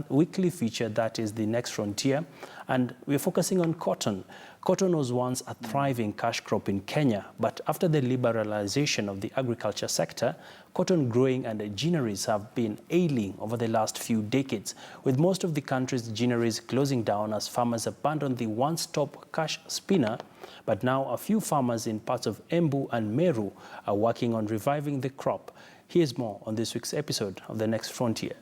weekly feature that is The Next Frontier, and we're focusing on cotton. Cotton was once a thriving cash crop in Kenya, but after the liberalization of the agriculture sector, cotton growing and ginneries have been ailing over the last few decades, with most of the country's ginneries closing down as farmers abandon the one-stop cash spinner. But now a few farmers in parts of Embu and Meru are working on reviving the crop. Here's more on this week's episode of The Next Frontier.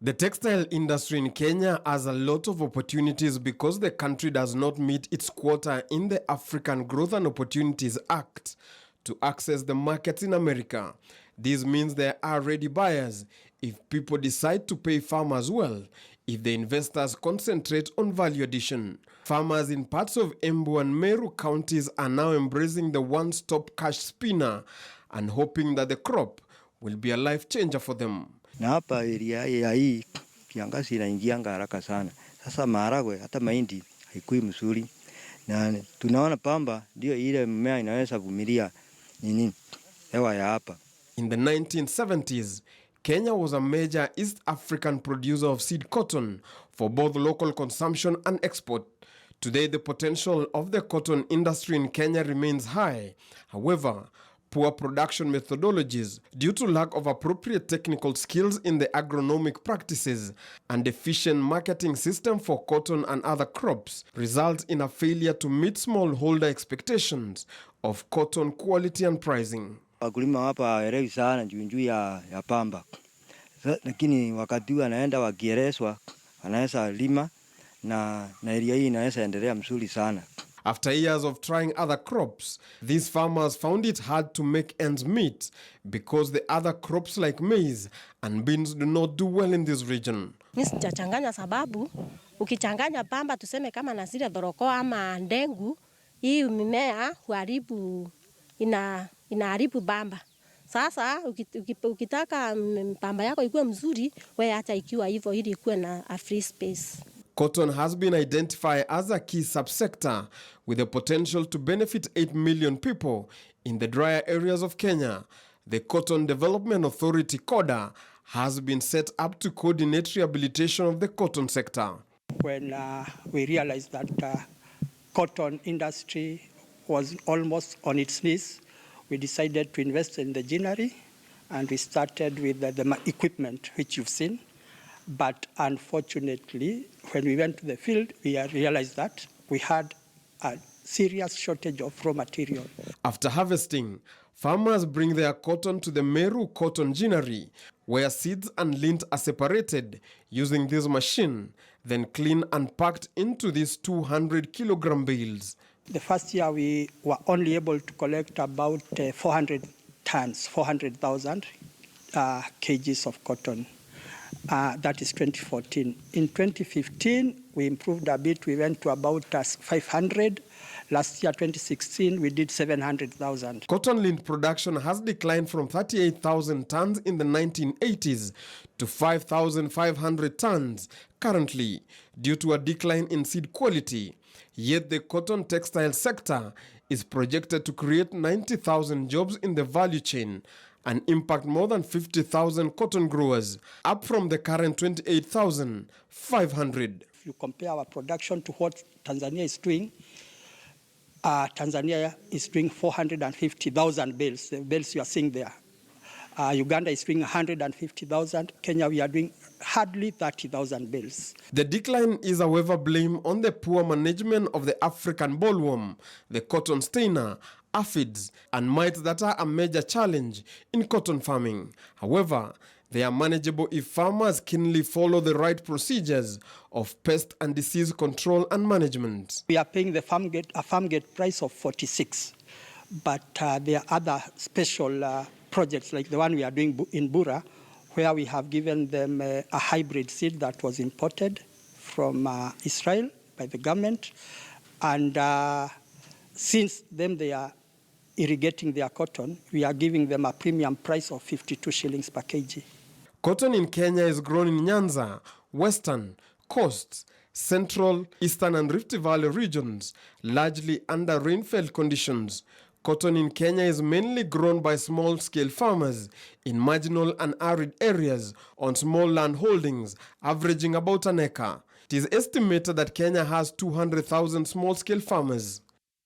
The textile industry in Kenya has a lot of opportunities because the country does not meet its quota in the African Growth and Opportunities Act to access the markets in America. This means there are ready buyers if people decide to pay farmers well, if the investors concentrate on value addition. Farmers in parts of Embu and Meru counties are now embracing the one-stop cash spinner and hoping that the crop will be a life changer for them. Na hapa area ya hii kiangazi inaingianga haraka sana. Sasa maharagwe hata mahindi haikui mzuri. Na tunaona pamba ndio ile mmea inaweza vumilia hewa ya hapa. In the 1970s, Kenya was a major East African producer of seed cotton for both local consumption and export. Today, the potential of the cotton industry in Kenya remains high. However, poor production methodologies due to lack of appropriate technical skills in the agronomic practices and efficient marketing system for cotton and other crops result in a failure to meet smallholder expectations of cotton quality and pricing. Wakulima hapa hawaelewi sana juu ya pamba. Lakini wakati wanaenda wakierezwa wanaweza lima na area hii inaweza endelea mzuri sana. After years of trying other crops, these farmers found it hard to make ends meet because the other crops like maize and beans do not do well in this region. Nisijachanganya sababu ukichanganya pamba tuseme kama na zile dhoroko ama ndengu, hii mimea huharibu inaharibu pamba. Sasa ukitaka pamba yako ikuwe mzuri, wewe acha ikiwa hivyo ili ikuwe na a free space. Cotton has been identified as a key subsector with the potential to benefit 8 million people in the drier areas of Kenya. The Cotton Development Authority (CODA) has been set up to coordinate rehabilitation of the cotton sector. When we realized that cotton industry was almost on its knees, we decided to invest in the ginnery, and we started with the equipment which you've seen. But unfortunately, when we went to the field, we realized that we had a serious shortage of raw material. After harvesting, farmers bring their cotton to the Meru cotton ginnery, where seeds and lint are separated using this machine, then cleaned and packed into these 200-kilogram bales. The first year, we were only able to collect about 400 tons, 400,000 kgs of cotton. That is 2014. In 2015, we improved a bit. We went to about 500. Last year, 2016, we did 700,000. Cotton lint production has declined from 38,000 tons in the 1980s to 5,500 tons currently due to a decline in seed quality. Yet the cotton textile sector is projected to create 90,000 jobs in the value chain and impact more than 50,000 cotton growers, up from the current 28,500. If you compare our production to what Tanzania is doing, Tanzania is doing 450,000 bales, the bales you are seeing there. Uganda is doing 150,000. Kenya, we are doing hardly 30,000 bales. The decline is, however, blamed on the poor management of the African bollworm, the cotton stainer, aphids, and mites that are a major challenge in cotton farming. However, they are manageable if farmers keenly follow the right procedures of pest and disease control and management. We are paying the farm gate price of 46, but there are other special projects like the one we are doing in Bura, where we have given them a hybrid seed that was imported from Israel by the government, and since then they are irrigating their cotton, we are giving them a premium price of 52 shillings per kg. Cotton in Kenya is grown in Nyanza, Western, Coast, Central, Eastern and Rift Valley regions, largely under rainfall conditions. Cotton in Kenya is mainly grown by small-scale farmers in marginal and arid areas on small land holdings, averaging about an acre. It is estimated that Kenya has 200,000 small-scale farmers.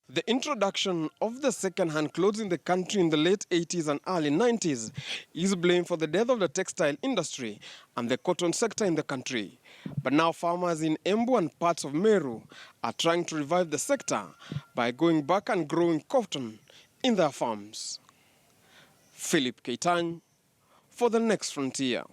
The introduction of the second-hand clothes in the country in the late 80s and early 90s is blamed for the death of the textile industry and the cotton sector in the country. But now farmers in Embu and parts of Meru are trying to revive the sector by going back and growing cotton in their farms. Philip Keitany for the Next Frontier.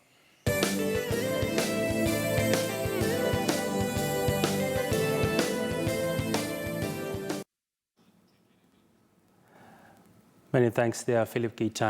Many thanks there, Philip Keitany.